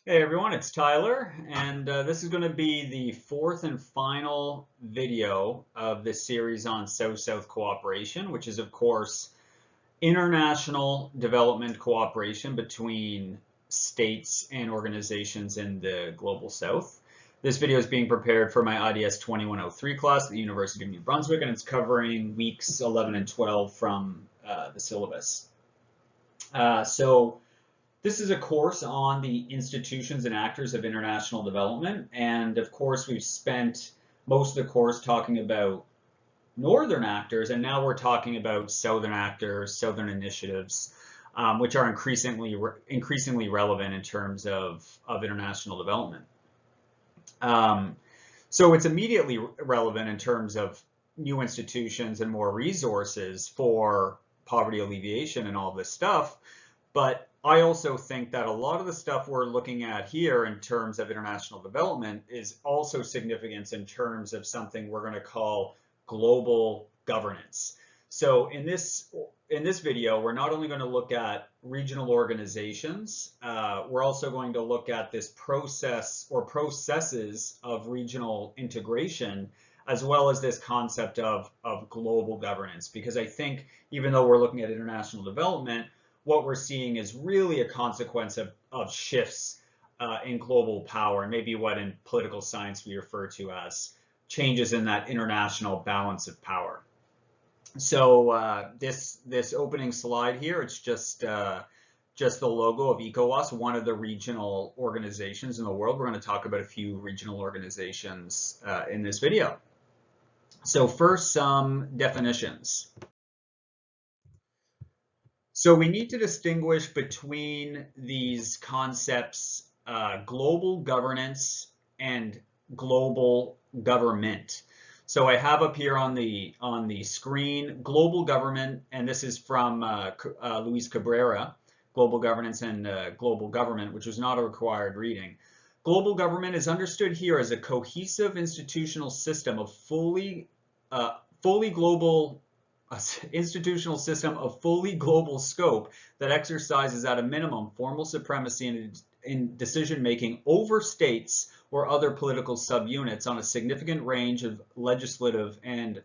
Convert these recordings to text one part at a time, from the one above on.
Hey everyone, it's Tyler, and this is going to be the fourth and final video of this series on South-South cooperation, which is, of course, international development cooperation between states and organizations in the Global South. This video is being prepared for my IDS 2103 class at the University of New Brunswick, and it's covering weeks 11 and 12 from the syllabus. This is a course on the institutions and actors of international development, and of course we've spent most of the course talking about northern actors, and now we're talking about southern actors, southern initiatives, which are increasingly relevant in terms of international development. So it's immediately relevant in terms of new institutions and more resources for poverty alleviation and all this stuff, but I also think that a lot of the stuff we're looking at here in terms of international development is also significant in terms of something we're going to call global governance. So in this video, we're not only going to look at regional organizations, we're also going to look at this process or processes of regional integration, as well as this concept of global governance. Because I think even though we're looking at international development, what we're seeing is really a consequence of shifts in global power, and maybe what in political science we refer to as changes in that international balance of power. So this opening slide here, it's just the logo of ECOWAS, one of the regional organizations in the world. We're going to talk about a few regional organizations in this video. So first, some definitions. So we need to distinguish between these concepts, global governance and global government. So I have up here on the screen global government, and this is from Luis Cabrera, Global Governance and Global Government, which was not a required reading. Global government is understood here as a cohesive institutional system of fully global scope that exercises at a minimum formal supremacy in decision-making over states or other political subunits on a significant range of legislative and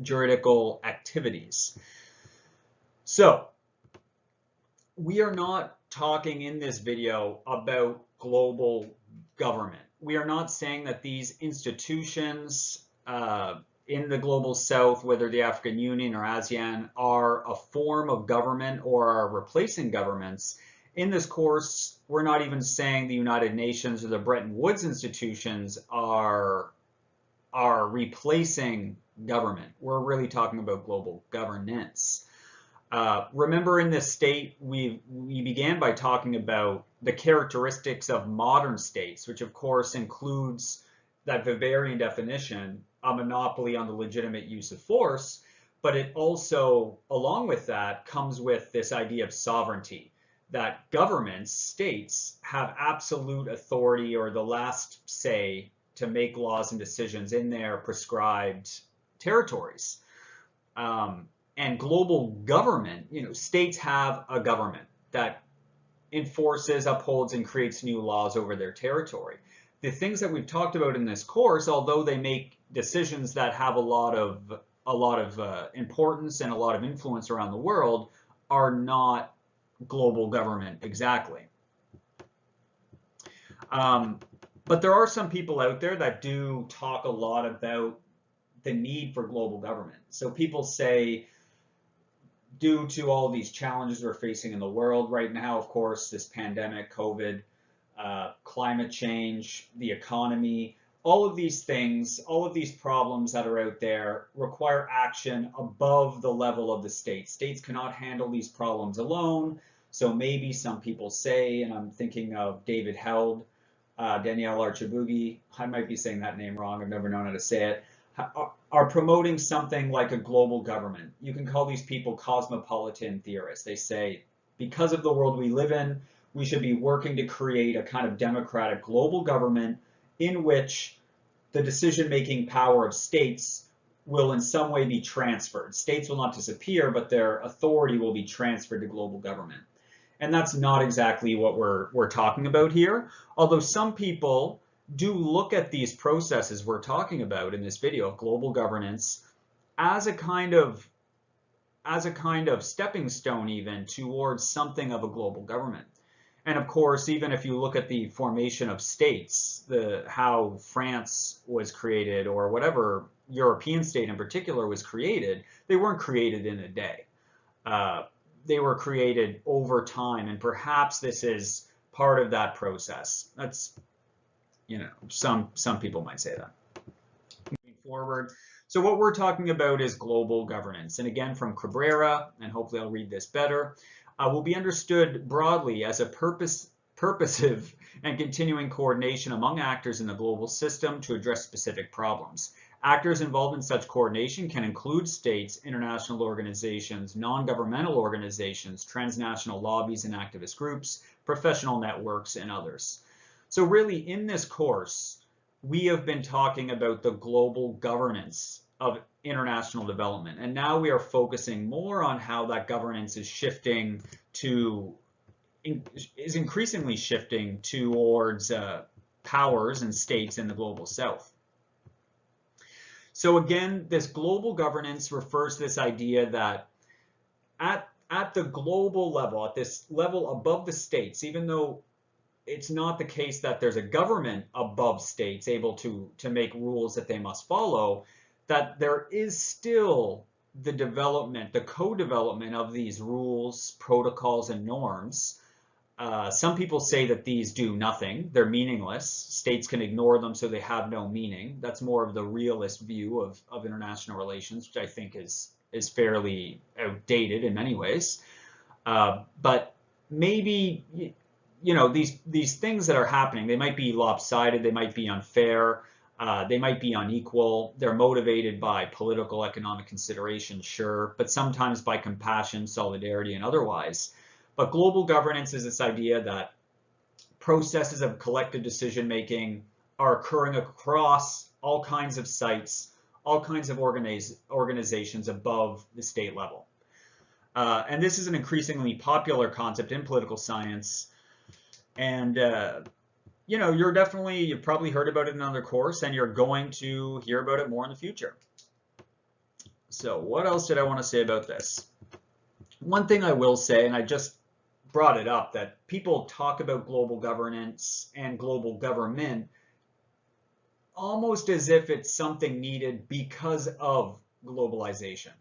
juridical activities. So we are not talking in this video about global government. We are not saying that these institutions in the Global South, whether the African Union or ASEAN, are a form of government or are replacing governments. In this course, we're not even saying the United Nations or the Bretton Woods institutions are replacing government. We're really talking about global governance. Remember, in this state, we began by talking about the characteristics of modern states, which of course includes that Weberian definition, a monopoly on the legitimate use of force, but it also, along with that, comes with this idea of sovereignty, that governments, states, have absolute authority or the last say to make laws and decisions in their prescribed territories. And global government, states have a government that enforces, upholds, and creates new laws over their territory. The things that we've talked about in this course, although they make decisions that have a lot of importance and a lot of influence around the world, are not global government exactly. But there are some people out there that do talk a lot about the need for global government. So people say, due to all these challenges we're facing in the world right now, of course, this pandemic, COVID, climate change, the economy, all of these things, all of these problems that are out there require action above the level of the state. States cannot handle these problems alone. So maybe some people say, and I'm thinking of David Held, Danielle Archibugi, I might be saying that name wrong, I've never known how to say it, are promoting something like a global government. You can call these people cosmopolitan theorists. They say, because of the world we live in, we should be working to create a kind of democratic global government in which the decision-making power of states will in some way be transferred. States will not disappear, but their authority will be transferred to global government. And that's not exactly what we're talking about here. Although some people do look at these processes we're talking about in this video of global governance as a kind of stepping stone even towards something of a global government. And of course, even if you look at the formation of states, how France was created or whatever European state in particular was created, they weren't created in a day. They were created over time, and perhaps this is part of that process. That's, some people might say that. Moving forward, so what we're talking about is global governance, and again from Cabrera, and hopefully I'll read this better, will be understood broadly as a purposive and continuing coordination among actors in the global system to address specific problems. Actors involved in such coordination can include states, international organizations, non-governmental organizations, transnational lobbies and activist groups, professional networks, and others. So really, in this course, we have been talking about the global governance of international development, and now we are focusing more on how that governance is increasingly shifting towards powers and states in the global south. So again, this global governance refers to this idea that at the global level, at this level above the states, even though it's not the case that there's a government above states able to make rules that they must follow, that there is still the development, the co-development of these rules, protocols, and norms. Some people say that these do nothing, they're meaningless. States can ignore them so they have no meaning. That's more of the realist view of international relations, which I think is fairly outdated in many ways. But maybe, these things that are happening, they might be lopsided, they might be unfair, they might be unequal, they're motivated by political, economic consideration, sure, but sometimes by compassion, solidarity, and otherwise. But global governance is this idea that processes of collective decision-making are occurring across all kinds of sites, all kinds of organizations above the state level. And this is an increasingly popular concept in political science. And, you've probably heard about it in another course, and you're going to hear about it more in the future. So what else did I want to say about this? One thing I will say, and I just brought it up, that people talk about global governance and global government almost as if it's something needed because of globalization.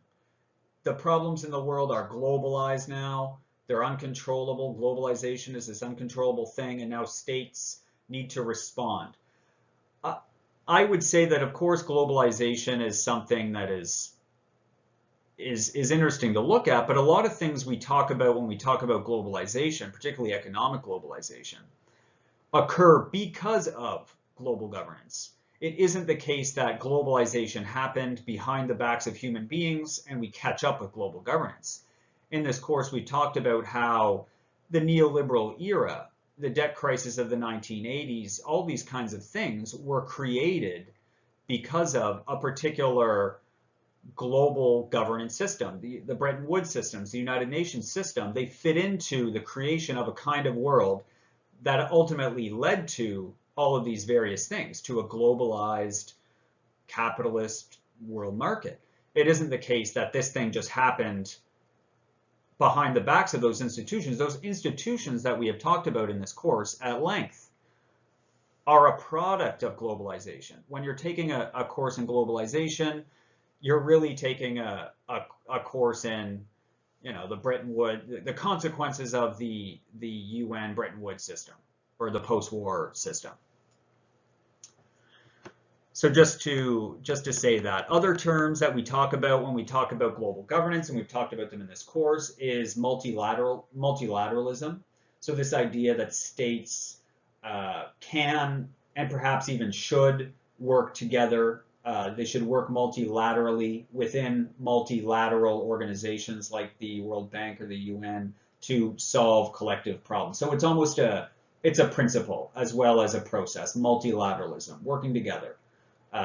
The problems in the world are globalized now. They're uncontrollable. Globalization is this uncontrollable thing, and now states need to respond. I would say that, of course, globalization is something that is interesting to look at, but a lot of things we talk about when we talk about globalization, particularly economic globalization, occur because of global governance. It isn't the case that globalization happened behind the backs of human beings and we catch up with global governance. In this course, we talked about how the neoliberal era, the debt crisis of the 1980s, all these kinds of things were created because of a particular global governance system. The Bretton Woods systems, the United Nations system, they fit into the creation of a kind of world that ultimately led to all of these various things, to a globalized capitalist world market. It isn't the case that this thing just happened behind the backs of those institutions. Those institutions that we have talked about in this course at length are a product of globalization. When you're taking a course in globalization, you're really taking a course in, the consequences of the UN Bretton Woods system, or the post-war system. So just to say that, other terms that we talk about when we talk about global governance, and we've talked about them in this course, is multilateralism. So this idea that states can and perhaps even should work together. They should work multilaterally within multilateral organizations like the World Bank or the UN to solve collective problems. So it's almost it's a principle as well as a process, multilateralism, working together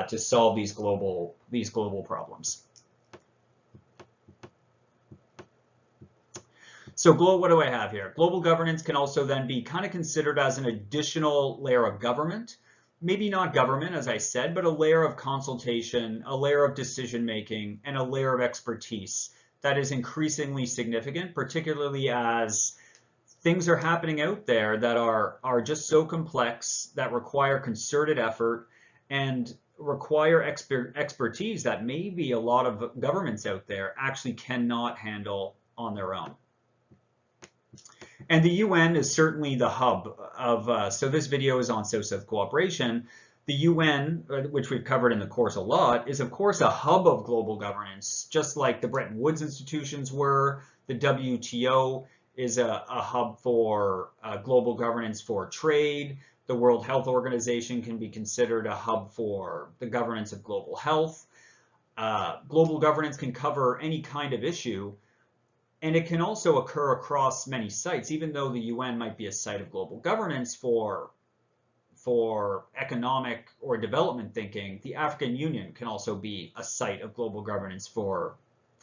to solve these global problems. So what do I have here? Global governance can also then be kind of considered as an additional layer of government. Maybe not government, as I said, but a layer of consultation, a layer of decision making, and a layer of expertise that is increasingly significant, particularly as things are happening out there that are just so complex, that require concerted effort and require expertise that maybe a lot of governments out there actually cannot handle on their own. And the UN is certainly the hub of, so this video is on South-South cooperation. The UN, which we've covered in the course a lot, is of course a hub of global governance, just like the Bretton Woods institutions were. The WTO is a hub for global governance for trade. The World Health Organization can be considered a hub for the governance of global health. Global governance can cover any kind of issue, and it can also occur across many sites. Even though the UN might be a site of global governance for economic or development thinking, the African Union can also be a site of global governance for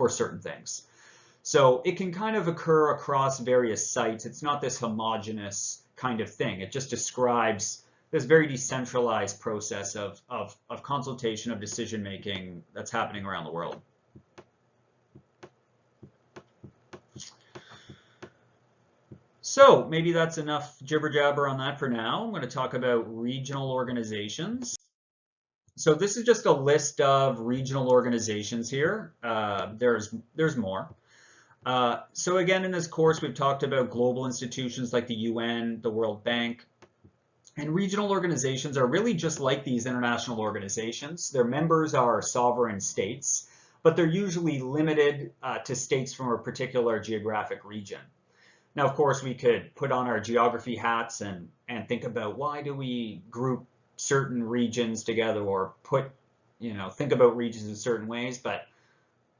certain things. So it can kind of occur across various sites. It's not this homogeneous kind of thing. It just describes this very decentralized process of consultation, of decision making that's happening around the world. So maybe that's enough jibber jabber on that for now. I'm going to talk about regional organizations. So this is just a list of regional organizations here. There's more. So again, in this course, we've talked about global institutions like the UN, the World Bank, and regional organizations are really just like these international organizations. Their members are sovereign states, but they're usually limited to states from a particular geographic region. Now, of course, we could put on our geography hats and think about why do we group certain regions together, or think about regions in certain ways, but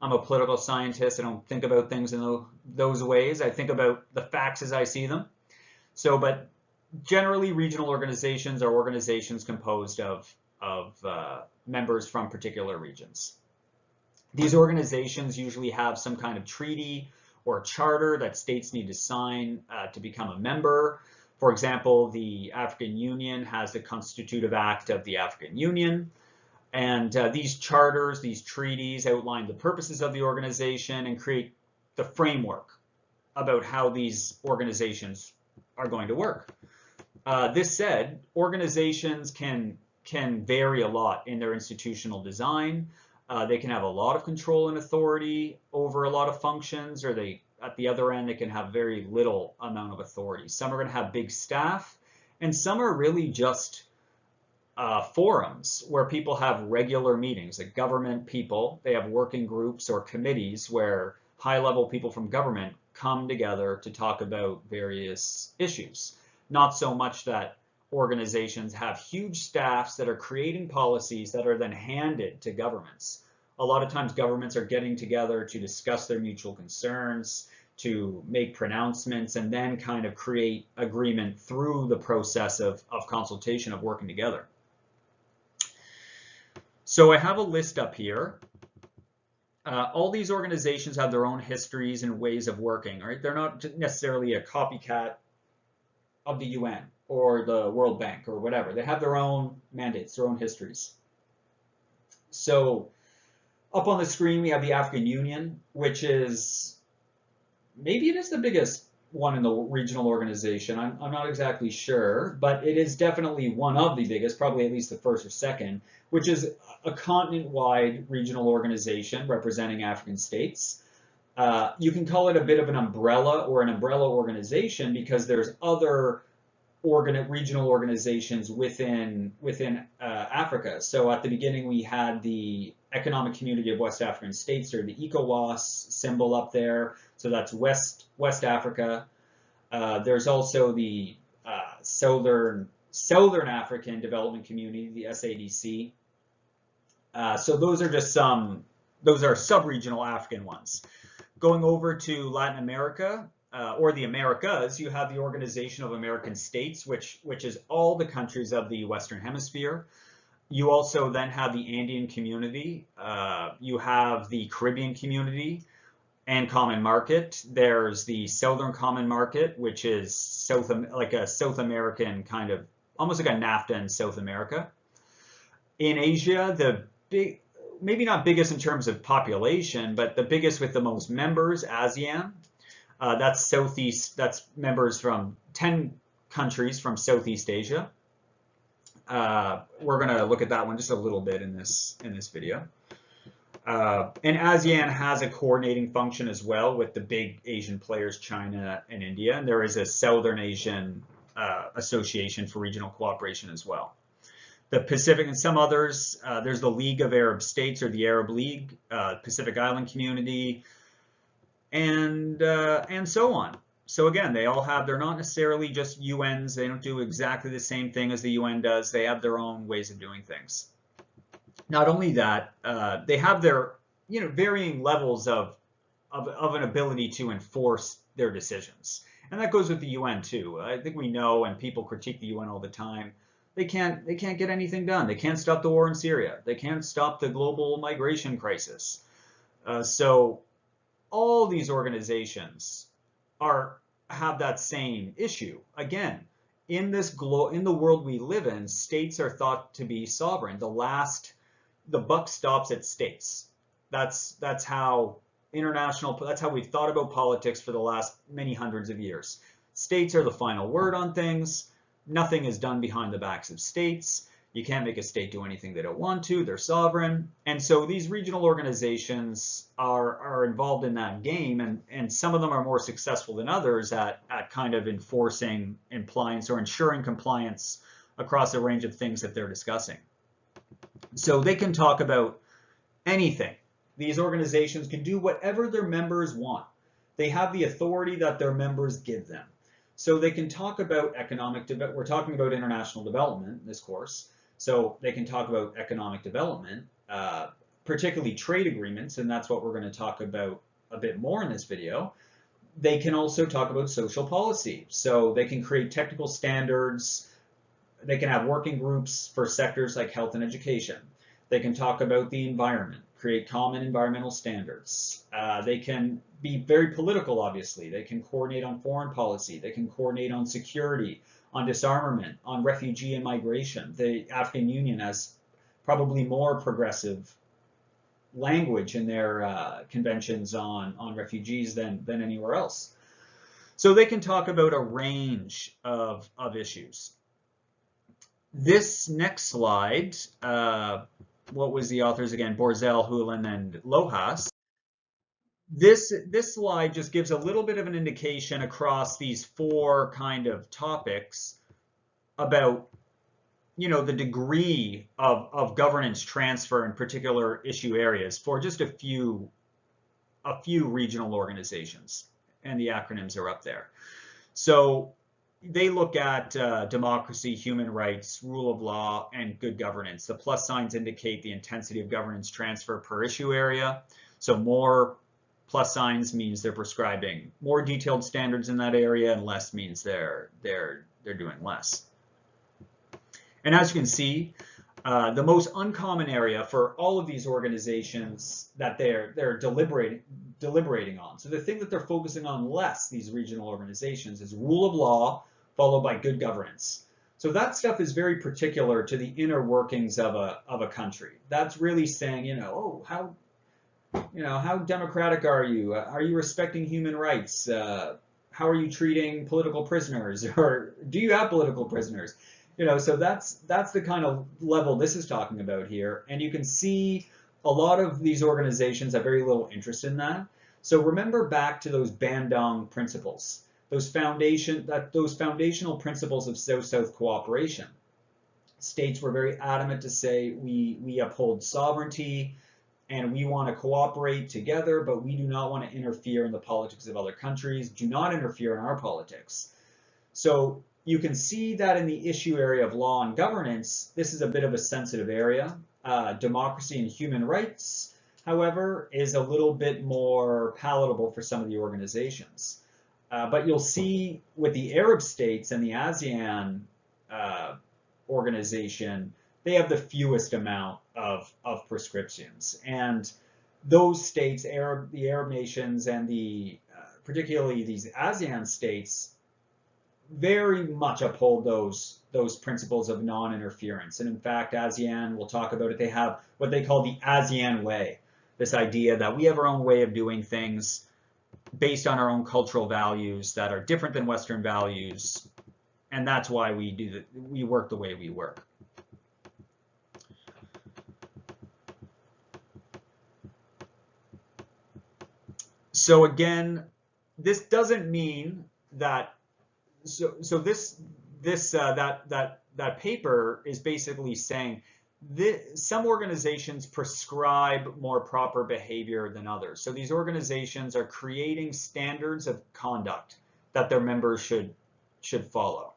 I'm a political scientist. I don't think about things in those ways. I think about the facts as I see them. So, but generally, regional organizations are organizations composed of members from particular regions. These organizations usually have some kind of treaty or charter that states need to sign to become a member. For example, the African Union has the Constitutive Act of the African Union. And these charters, these treaties outline the purposes of the organization and create the framework about how these organizations are going to work. This said, organizations can vary a lot in their institutional design. They can have a lot of control and authority over a lot of functions, or at the other end, they can have very little amount of authority. Some are going to have big staff, and some are really just forums where people have regular meetings. Like government people, they have working groups or committees where high-level people from government come together to talk about various issues. Not so much that organizations have huge staffs that are creating policies that are then handed to governments. A lot of times governments are getting together to discuss their mutual concerns, to make pronouncements, and then kind of create agreement through the process of consultation, of working together. So I have a list up here. All these organizations have their own histories and ways of working, right? They're not necessarily a copycat of the UN or the World Bank or whatever. They have their own mandates, their own histories. So up on the screen, we have the African Union, which is, maybe it is the biggest one in the regional organization. I'm not exactly sure, but it is definitely one of the biggest, probably at least the first or second, which is a continent-wide regional organization representing African states. You can call it a bit of an umbrella or an umbrella organization because there's other regional organizations within Africa. So at the beginning, we had the Economic Community of West African States, or the ECOWAS symbol up there. So that's West Africa. There's also the Southern African Development Community, the SADC. So those are just those are sub-regional African ones. Going over to Latin America, or the Americas, you have the Organization of American States, which is all the countries of the Western Hemisphere. You also then have the Andean Community. You have the Caribbean Community. and common market. There's the Southern Common Market, which is like a South American kind of, almost like a NAFTA in South America. In Asia, the big, maybe not biggest in terms of population, but the biggest with the most members, ASEAN. That's members from 10 countries from Southeast Asia. We're going to look at that one just a little bit in this video. And ASEAN has a coordinating function as well with the big Asian players, China and India. And there is a Southern Asian Association for Regional Cooperation as well. The Pacific and some others, there's the League of Arab States, or the Arab League, Pacific Island Community, and so on. So again, they all have, they're not necessarily just UNs. They don't do exactly the same thing as the UN does. They have their own ways of doing things. Not only that, they have their, varying levels of an ability to enforce their decisions. And that goes with the UN too. I think we know, and people critique the UN all the time, they can't get anything done. They can't stop the war in Syria. They can't stop the global migration crisis. So all these organizations have that same issue. Again, in the world we live in, states are thought to be sovereign. The buck stops at states. That's how that's how we've thought about politics for the last many hundreds of years. States are the final word on things. Nothing is done behind the backs of states. You can't make a state do anything they don't want to. They're sovereign. And so these regional organizations are involved in that game, and some of them are more successful than others at kind of enforcing compliance or ensuring compliance across a range of things that they're discussing. So they can talk about anything. These organizations can do whatever their members want. They have the authority that their members give them. So they can talk about economic development. We're talking about international development in this course. So they can talk about economic development, particularly trade agreements, and that's what we're going to talk about a bit more in this video. They can also talk about social policy. So they can create technical standards. They can have working groups for sectors like health and education. They can talk about the environment, create common environmental standards. They can be very political, obviously. They can coordinate on foreign policy. They can coordinate on security, on disarmament, on refugee and migration. The African Union has probably more progressive language in their conventions on refugees than anywhere else. So they can talk about a range of issues. This next slide, what was the authors again? Borzel, Hulen, and Lohas. This slide just gives a little bit of an indication across these four kind of topics about, the degree of governance transfer in particular issue areas for just a few regional organizations, and the acronyms are up there. So they look at democracy, human rights, rule of law, and good governance. The plus signs indicate the intensity of governance transfer per issue area. So more plus signs means they're prescribing more detailed standards in that area, and less means they're doing less. And as you can see, the most uncommon area for all of these organizations that they're deliberating on. So the thing that they're focusing on less, these regional organizations, is rule of law, followed by good governance. So that stuff is very particular to the inner workings of a country. That's really saying, how democratic are you? Are you respecting human rights? How are you treating political prisoners? Or do you have political prisoners? So that's the kind of level this is talking about here. And you can see a lot of these organizations have very little interest in that. So remember back to those Bandung principles, those foundational principles of South-South cooperation. States were very adamant to say we uphold sovereignty and we want to cooperate together, but we do not want to interfere in the politics of other countries. Do not interfere in our politics. So you can see that in the issue area of law and governance, this is a bit of a sensitive area. Democracy and human rights, however, is a little bit more palatable for some of the organizations. But you'll see with the Arab states and the ASEAN organization, they have the fewest amount of prescriptions. And those states, the Arab nations, and particularly these ASEAN states, very much uphold those principles of non-interference. And in fact, ASEAN, we'll talk about it, they have what they call the ASEAN way, this idea that we have our own way of doing things based on our own cultural values that are different than Western values, and that's why we work the way we work. So again, this doesn't mean that that paper is basically saying some organizations prescribe more proper behavior than others. So these organizations are creating standards of conduct that their members should follow.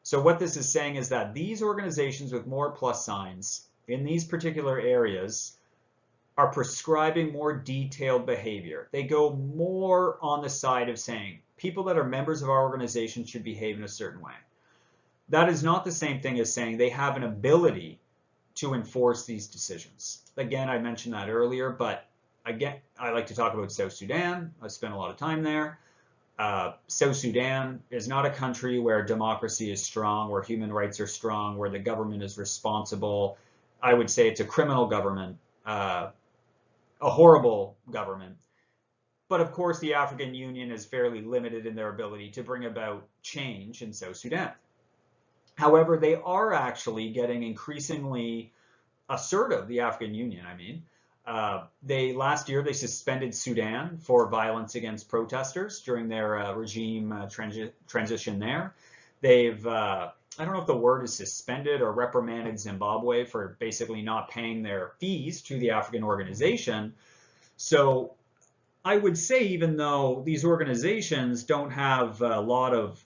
So what this is saying is that these organizations with more plus signs in these particular areas are prescribing more detailed behavior. They go more on the side of saying people that are members of our organization should behave in a certain way. That is not the same thing as saying they have an ability to enforce these decisions. Again, I mentioned that earlier, but again, I like to talk about South Sudan. I spent a lot of time there. South Sudan is not a country where democracy is strong, where human rights are strong, where the government is responsible. I would say it's a criminal government, a horrible government. But of course, the African Union is fairly limited in their ability to bring about change in South Sudan. However, they are actually getting increasingly assertive, the African Union, I mean. Last year, they suspended Sudan for violence against protesters during their regime transition there. They've, I don't know if the word is suspended or reprimanded Zimbabwe for basically not paying their fees to the African organization. So I would say, even though these organizations don't have a lot of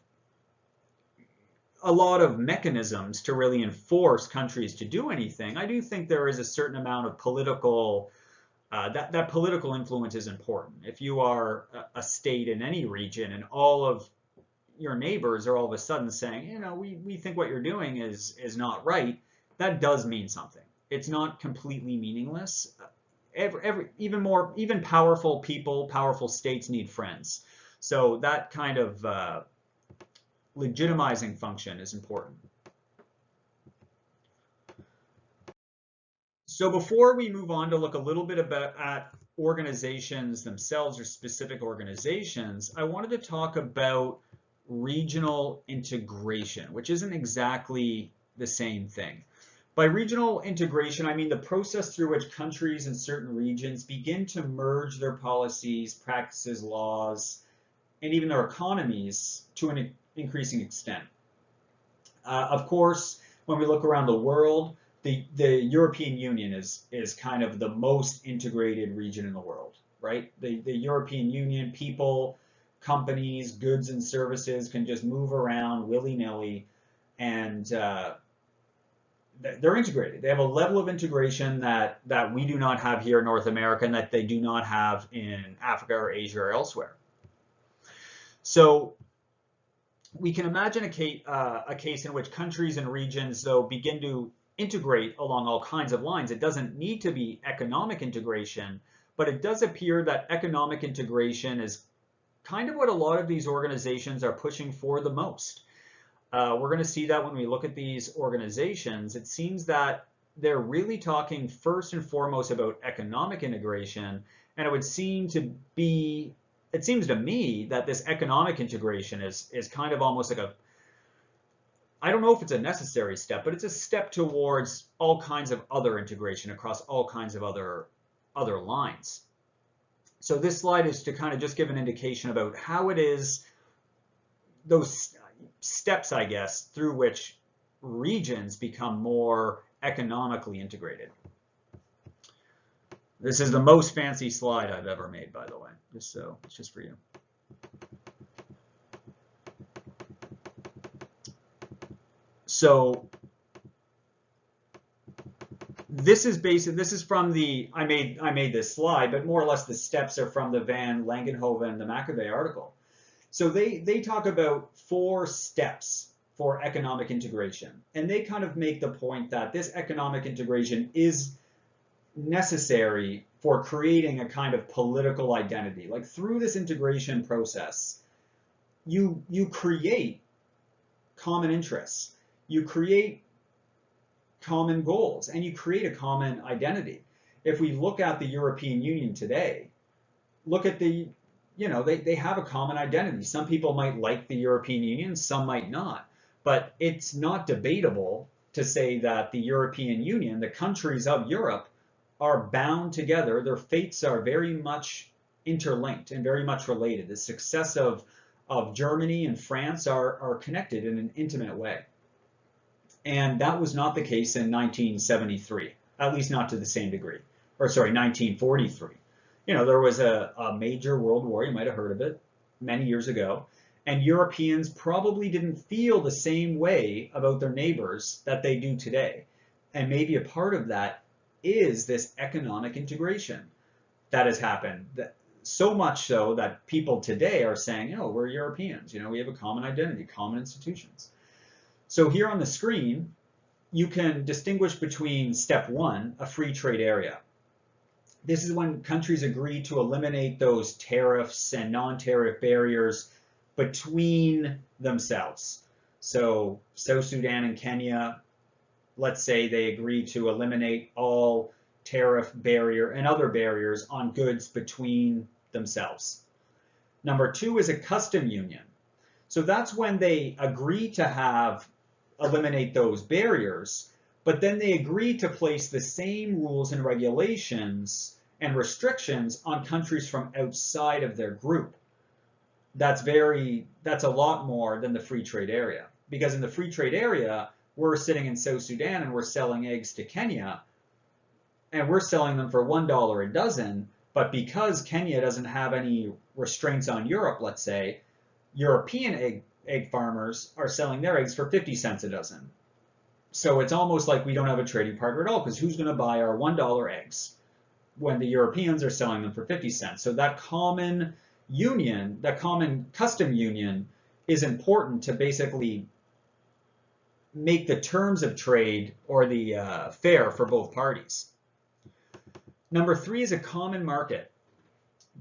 mechanisms to really enforce countries to do anything, I do think there is a certain amount of political, that political influence is important. If you are a state in any region and all of your neighbors are all of a sudden saying, you know, we think what you're doing is not right, that does mean something. It's not completely meaningless. Even powerful people, powerful states need friends. So that kind of legitimizing function is important. So before we move on to look a little bit at organizations themselves or specific organizations, I wanted to talk about regional integration, which isn't exactly the same thing. By regional integration, I mean the process through which countries in certain regions begin to merge their policies, practices, laws, and even their economies to an increasing extent. Of course, when we look around the world, the European Union is kind of the most integrated region in the world, right? The European Union, people, companies, goods and services can just move around willy-nilly, and they're integrated. They have a level of integration that we do not have here in North America and that they do not have in Africa or Asia or elsewhere. So we can imagine a case in which countries and regions, though, begin to integrate along all kinds of lines. It doesn't need to be economic integration, but it does appear that economic integration is kind of what a lot of these organizations are pushing for the most. We're going to see that when we look at these organizations. It seems that they're really talking first and foremost about economic integration, and it seems to me that this economic integration is kind of almost like I don't know if it's a necessary step, but it's a step towards all kinds of other integration across all kinds of other lines. So this slide is to kind of just give an indication about how it is, those steps, I guess, through which regions become more economically integrated. This is the most fancy slide I've ever made, by the way, it's just for you. So this is from I made this slide, but more or less the steps are from the Van Langenhoven and the McAvey article. So they talk about 4 steps for economic integration, and they kind of make the point that this economic integration is necessary for creating a kind of political identity. Like through this integration process, you create common interests, you create common goals, and you create a common identity. If we look at the European Union today, look at the, they have a common identity. Some people might like the European Union, some might not, but it's not debatable to say that the European Union, the countries of Europe, are bound together. Their fates are very much interlinked and very much related. The success of Germany and France are connected in an intimate way. And that was not the case in 1973, at least not to the same degree. Or sorry, 1943. There was a major world war, you might have heard of it, many years ago, and Europeans probably didn't feel the same way about their neighbors that they do today. And maybe a part of that is this economic integration that has happened. So much so that people today are saying, we're Europeans, we have a common identity, common institutions. So here on the screen, you can distinguish between step one, a free trade area. This is when countries agree to eliminate those tariffs and non-tariff barriers between themselves. So South Sudan and Kenya, let's say they agree to eliminate all tariff barrier and other barriers on goods between themselves. Number two is a custom union. So that's when they agree to eliminate those barriers, but then they agree to place the same rules and regulations and restrictions on countries from outside of their group. That's a lot more than the free trade area, because in the free trade area, we're sitting in South Sudan and we're selling eggs to Kenya, and we're selling them for $1 a dozen, but because Kenya doesn't have any restraints on Europe, let's say, European egg farmers are selling their eggs for 50 cents a dozen. So it's almost like we don't have a trading partner at all, because who's going to buy our $1 eggs when the Europeans are selling them for 50 cents? So that common union, that common custom union, is important to basically make the terms of trade or the fair for both parties. Number three is a common market.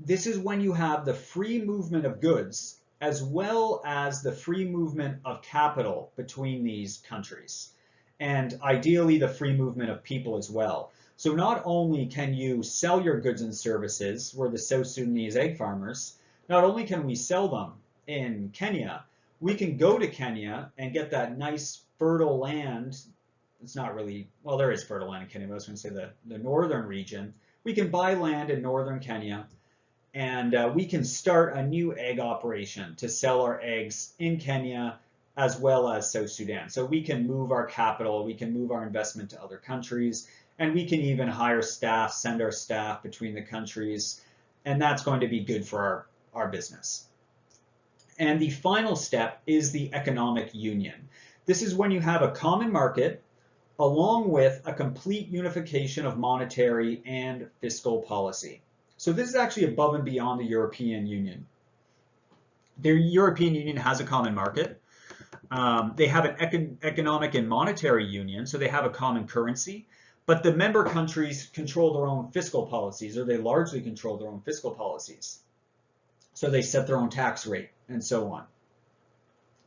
This is when you have the free movement of goods as well as the free movement of capital between these countries, and ideally the free movement of people as well. So not only can you sell your goods and services, we're the South Sudanese egg farmers, not only can we sell them in Kenya, we can go to Kenya and get that nice fertile land. It's not really, well, there is fertile land in Kenya, but I was going to say the northern region. We can buy land in northern Kenya, and we can start a new egg operation to sell our eggs in Kenya as well as South Sudan. So we can move our capital, we can move our investment to other countries, and we can even hire staff, send our staff between the countries, and that's going to be good for our business. And the final step is the economic union. This is when you have a common market along with a complete unification of monetary and fiscal policy. So this is actually above and beyond the European Union. The European Union has a common market. They have an economic and monetary union, so they have a common currency, but the member countries control their own fiscal policies, or they largely control their own fiscal policies. So they set their own tax rate and so on.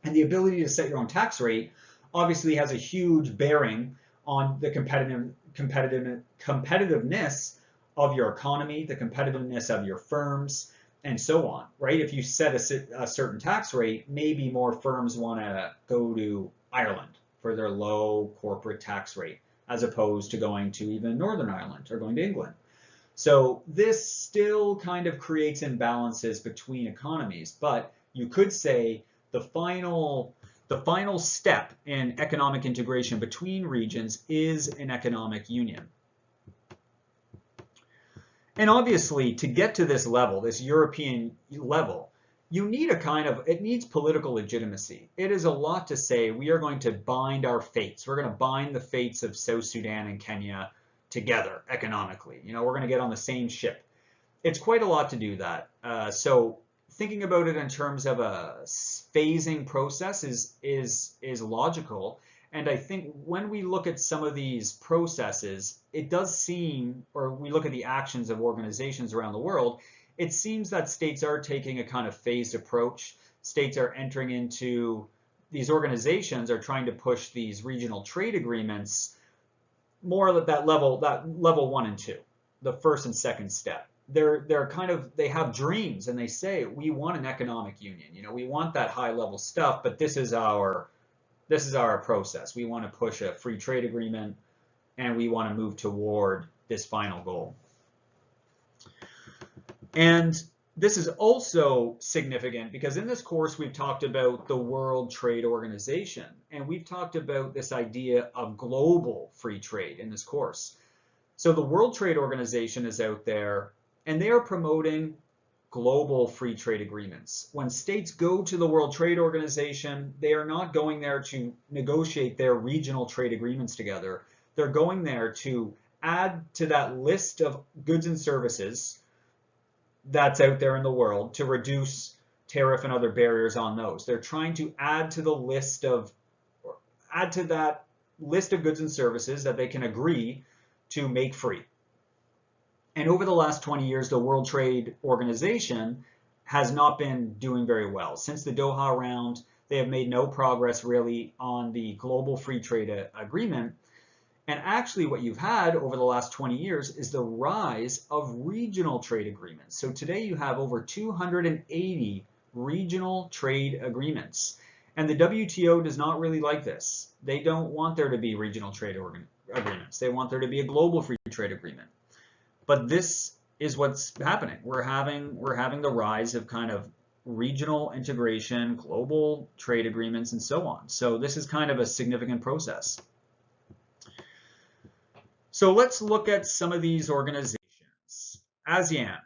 And the ability to set your own tax rate obviously has a huge bearing on the competitiveness of your economy, the competitiveness of your firms, and so on, right? If you set a certain tax rate, maybe more firms want to go to Ireland for their low corporate tax rate, as opposed to going to even Northern Ireland or going to England. So this still kind of creates imbalances between economies, but you could say the final step in economic integration between regions is an economic union. And obviously, to get to this level, this European level, you need it needs political legitimacy. It is a lot to say we are going to bind our fates. We're going to bind the fates of South Sudan and Kenya together economically. We're going to get on the same ship. It's quite a lot to do that. So thinking about it in terms of a phasing process is logical. And I think when we look at some of these processes, it does seem, or we look at the actions of organizations around the world, it seems that states are taking a kind of phased approach. States are entering into, these organizations are trying to push these regional trade agreements more at that level 1 and 2, the first and second step. They're kind of, they have dreams and they say, we want an economic union, you know, we want that high level stuff, but this is our process. We want to push a free trade agreement and we want to move toward this final goal. And this is also significant because in this course we've talked about the World Trade Organization, and we've talked about this idea of global free trade in this course. So the World Trade Organization is out there and they are promoting global free trade agreements. When states go to the World Trade Organization, they are not going there to negotiate their regional trade agreements together. They're going there to add to that list of goods and services that's out there in the world to reduce tariff and other barriers on those. They're trying to add to the list of, add to that list of goods and services that they can agree to make free. And over the last 20 years, the World Trade Organization has not been doing very well. Since the Doha round, they have made no progress really on the global free trade agreement. And actually what you've had over the last 20 years is the rise of regional trade agreements. So today you have over 280 regional trade agreements. And the WTO does not really like this. They don't want there to be regional trade agreements. They want there to be a global free trade agreement. But this is what's happening. We're having the rise of kind of regional integration, global trade agreements, and so on. So this is kind of a significant process. So let's look at some of these organizations. ASEAN.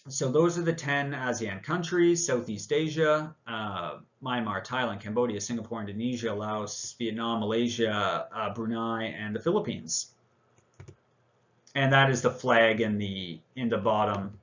So those are the 10 ASEAN countries: Southeast Asia, Myanmar, Thailand, Cambodia, Singapore, Indonesia, Laos, Vietnam, Malaysia, Brunei, and the Philippines. And that is the flag in the bottom.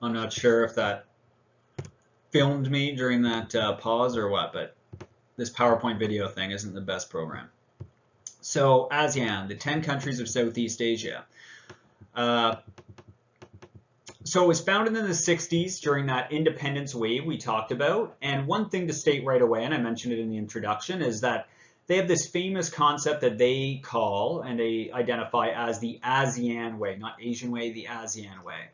I'm not sure if that filmed me during that pause or what, but this PowerPoint video thing isn't the best program. So ASEAN, the 10 countries of Southeast Asia. So it was founded in the 60s during that independence wave we talked about. And one thing to state right away, and I mentioned it in the introduction, is that they have this famous concept that they call and they identify as the ASEAN way, not Asian way, the ASEAN way.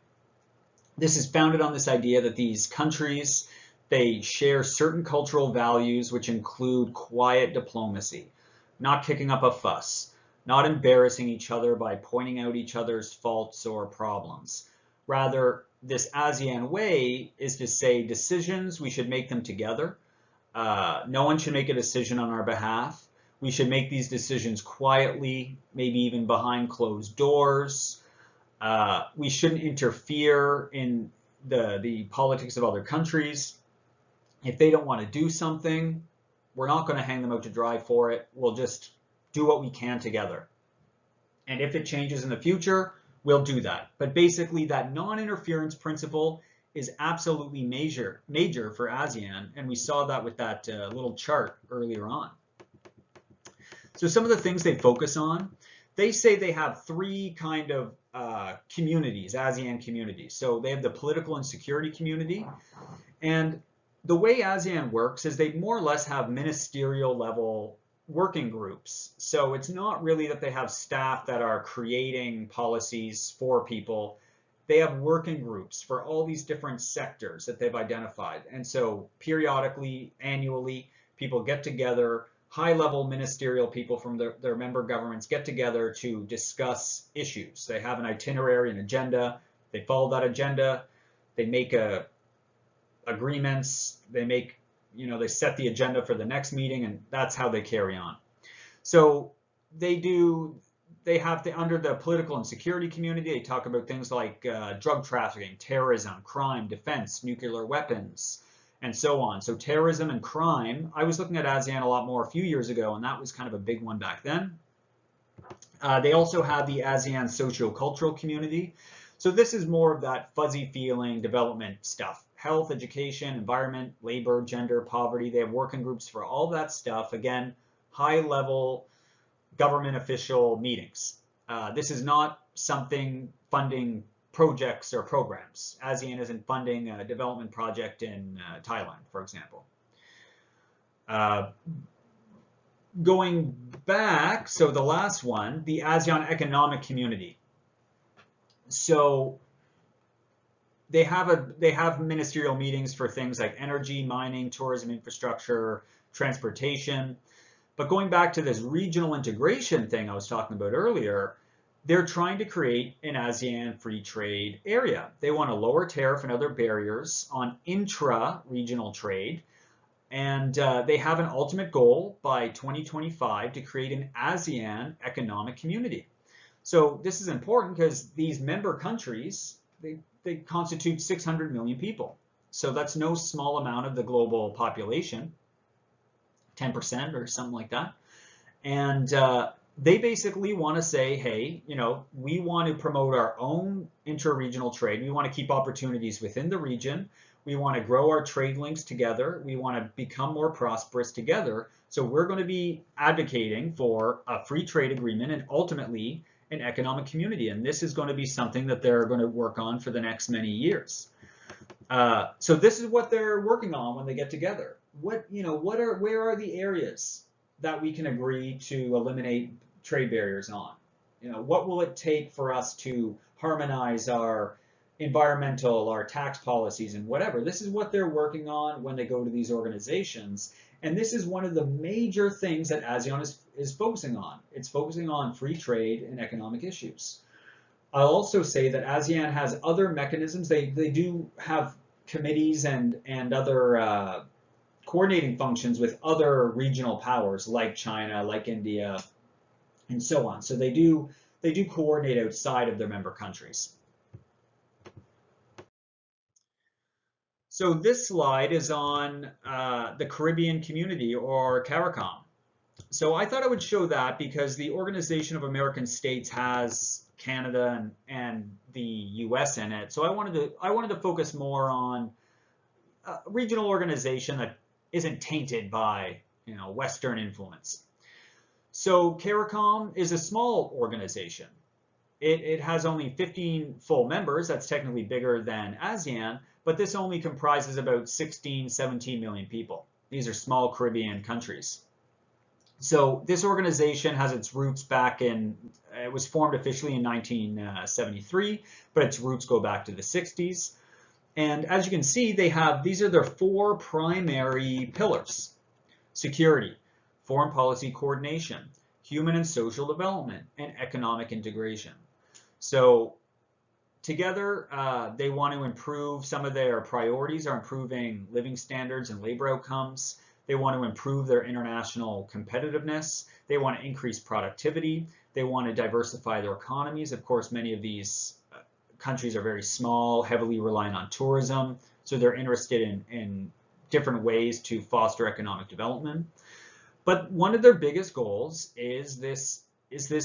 This is founded on this idea that these countries, they share certain cultural values which include quiet diplomacy, not kicking up a fuss, not embarrassing each other by pointing out each other's faults or problems. Rather, this ASEAN way is to say decisions, we should make them together. No one should make a decision on our behalf. We should make these decisions quietly, maybe even behind closed doors. We shouldn't interfere in the politics of other countries. If they don't want to do something, we're not going to hang them out to dry for it. We'll just do what we can together. And if it changes in the future, we'll do that. But basically, that non-interference principle is absolutely major for ASEAN, and we saw that with that little chart earlier on. So some of the things they focus on, they say they have three kind of communities, ASEAN communities. So they have the political and security community. And the way ASEAN works is they more or less have ministerial level working groups. So it's not really that they have staff that are creating policies for people. They have working groups for all these different sectors that they've identified. And so periodically, annually, people get together, high-level ministerial people from their member governments get together to discuss issues. They have an itinerary, an agenda. They follow that agenda. They make agreements. They make they set the agenda for the next meeting, and that's how they carry on. So they have under the political and security community, they talk about things like drug trafficking, terrorism, crime, defense, nuclear weapons, and so on. So terrorism and crime, I was looking at ASEAN a lot more a few years ago, and that was kind of a big one back then. They also have the ASEAN Socio-Cultural community. So this is more of that fuzzy feeling development stuff. Health, education, environment, labor, gender, poverty. They have working groups for all that stuff. Again, high level government official meetings. This is not something funding projects or programs. ASEAN isn't funding a development project in Thailand, for example. Going back, so the last one, the ASEAN Economic Community. So they have ministerial meetings for things like energy, mining, tourism, infrastructure, transportation. But going back to this regional integration thing I was talking about earlier, they're trying to create an ASEAN free trade area. They want to lower tariff and other barriers on intra-regional trade. And they have an ultimate goal by 2025 to create an ASEAN economic community. So this is important because these member countries, they constitute 600 million people. So that's no small amount of the global population, 10% or something like that. And they basically want to say, hey, we want to promote our own inter-regional trade. We want to keep opportunities within the region. We want to grow our trade links together. We want to become more prosperous together. So we're going to be advocating for a free trade agreement and ultimately an economic community. And this is going to be something that they're going to work on for the next many years. So this is what they're working on when they get together. Where are the areas that we can agree to eliminate trade barriers on? What will it take for us to harmonize our environmental, our tax policies, and whatever? This is what they're working on when they go to these organizations. And this is one of the major things that ASEAN is focusing on. It's focusing on free trade and economic issues. I'll also say that ASEAN has other mechanisms. They do have committees and other coordinating functions with other regional powers like China, like India, and so on. So they do coordinate outside of their member countries. So this slide is on the Caribbean community, or Caricom. So I thought I would show that because the Organization of American States has Canada and the US in it. So I wanted to focus more on a regional organization that isn't tainted by Western influence. So Caricom is a small organization. It has only 15 full members. That's technically bigger than ASEAN, but this only comprises about 16, 17 million people. These are small Caribbean countries. So this organization has its roots back it was formed officially in 1973, but its roots go back to the 60s. And as you can see, these are their four primary pillars: security, foreign policy coordination, human and social development, and economic integration. So together, they want to improve. Some of their priorities are improving living standards and labor outcomes. They want to improve their international competitiveness. They want to increase productivity. They want to diversify their economies. Of course, many of these countries are very small, heavily reliant on tourism. So they're interested in different ways to foster economic development. But one of their biggest goals is this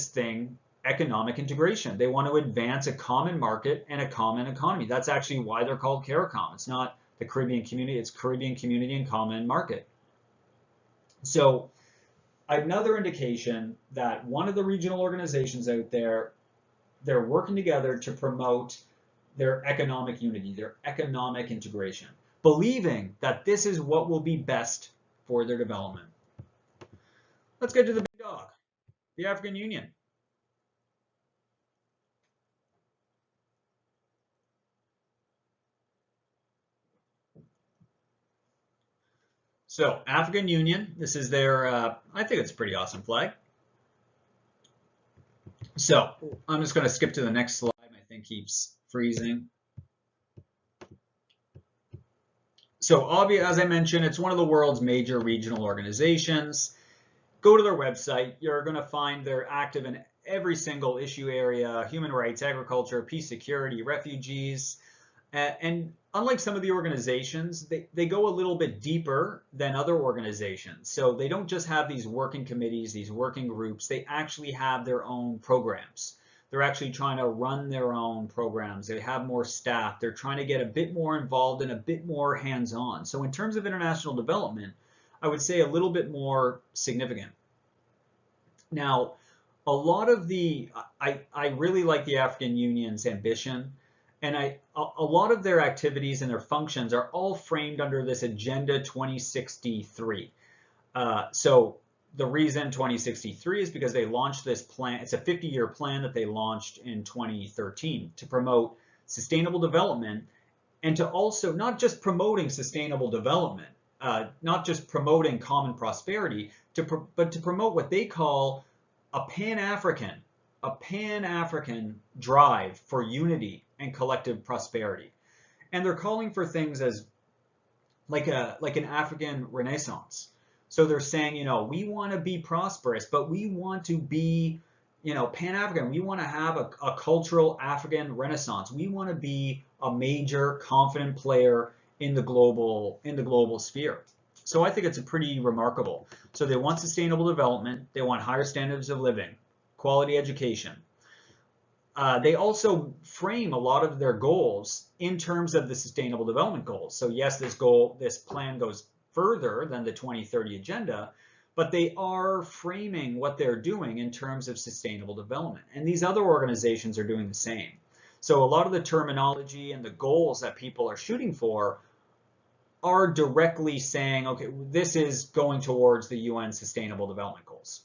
thing, economic integration. They want to advance a common market and a common economy. That's actually why they're called Caricom. It's not the Caribbean community, it's Caribbean community and common market. So another indication that one of the regional organizations out there, they're working together to promote their economic unity, their economic integration, believing that this is what will be best for their development. Let's get to the big dog, the African Union. So African Union, this is their, I think it's a pretty awesome flag. So I'm just going to skip to the next slide. My thing keeps freezing. So as I mentioned, it's one of the world's major regional organizations. Go to their website. You're going to find they're active in every single issue area: human rights, agriculture, peace, security, refugees. And unlike some of the organizations, they go a little bit deeper than other organizations. So they don't just have these working committees, these working groups. They actually have their own programs. They're actually trying to run their own programs. They have more staff. They're trying to get a bit more involved and a bit more hands-on. So in terms of international development, I would say a little bit more significant. Now, a lot of I really like the African Union's ambition, and a lot of their activities and their functions are all framed under this Agenda 2063. So the reason 2063 is because they launched this plan. It's a 50-year plan that they launched in 2013 to promote sustainable development, and to also not just promoting sustainable development, not just promoting common prosperity, but to promote what they call a Pan-African drive for unity and collective prosperity. And they're calling for things as like an African Renaissance. So they're saying, we want to be prosperous, but we want to be, Pan-African. We want to have a cultural African Renaissance. We want to be a major, confident player in the global sphere. So I think it's a pretty remarkable. So they want sustainable development. They want higher standards of living, quality education. They also frame a lot of their goals in terms of the Sustainable Development Goals. So yes, this plan goes further than the 2030 agenda, but they are framing what they're doing in terms of sustainable development. And these other organizations are doing the same. So a lot of the terminology and the goals that people are shooting for are directly saying, okay, this is going towards the UN Sustainable Development Goals.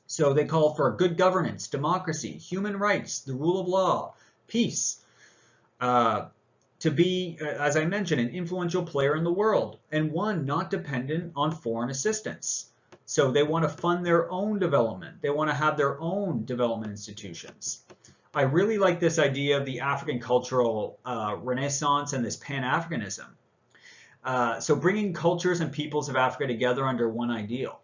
So they call for good governance, democracy, human rights, the rule of law, peace, to be, as I mentioned, an influential player in the world, and one not dependent on foreign assistance. So they want to fund their own development. They want to have their own development institutions. I really like this idea of the African cultural renaissance and this Pan-Africanism. So bringing cultures and peoples of Africa together under one ideal.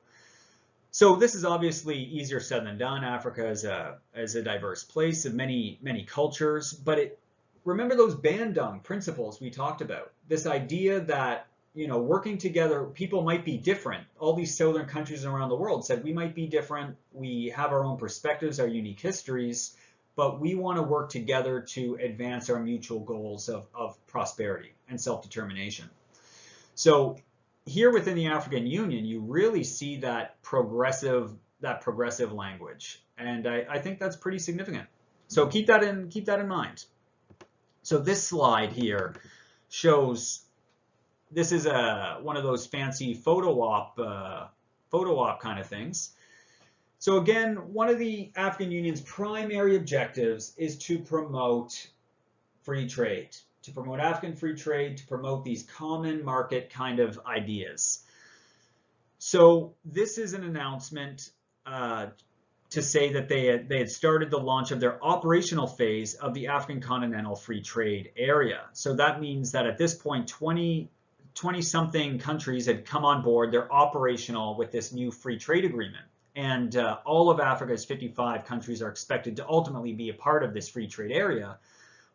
So this is obviously easier said than done. Africa is a diverse place of many cultures, but remember those Bandung principles we talked about. This idea that working together, people might be different. All these southern countries around the world said we might be different. We have our own perspectives, our unique histories, but we want to work together to advance our mutual goals of prosperity and self-determination. So here within the African Union, you really see that progressive language, and I think that's pretty significant. So keep that in mind. So this slide here shows, this is one of those fancy photo op kind of things. So again, one of the African Union's primary objectives is to promote free trade. To promote African free trade, to promote these common market kind of ideas. So this is an announcement to say that they had started the launch of their operational phase of the African Continental Free Trade Area. So that means that at this point, 20-something countries had come on board. They're operational with this new free trade agreement. And all of Africa's 55 countries are expected to ultimately be a part of this free trade area.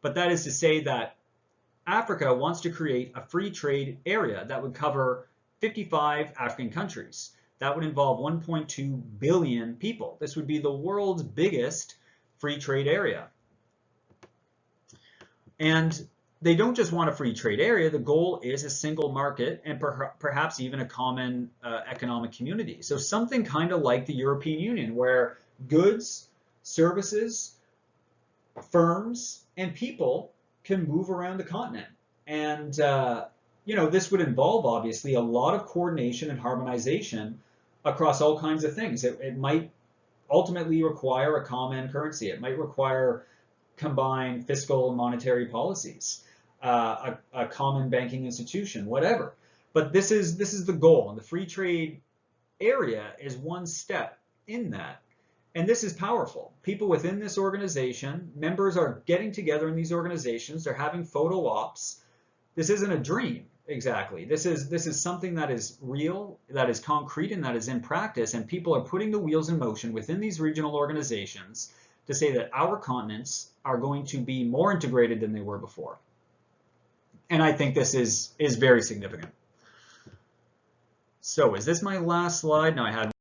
But that is to say that Africa wants to create a free trade area that would cover 55 African countries. That would involve 1.2 billion people. This would be the world's biggest free trade area. And they don't just want a free trade area. The goal is a single market and perhaps even a common economic community. So something kind of like the European Union, where goods, services, firms, and people can move around the continent. And, this would involve, obviously, a lot of coordination and harmonization across all kinds of things. It might ultimately require a common currency. It might require combined fiscal and monetary policies, a common banking institution, whatever. But this is the goal, and the free trade area is one step in that. And this is powerful. People within this organization, members are getting together in these organizations. They're having photo ops. This isn't a dream. Exactly. This is something that is real, that is concrete, and that is in practice, and people are putting the wheels in motion within these regional organizations to say that our continents are going to be more integrated than they were before. And I think this is very significant. So is this my last slide? No, I had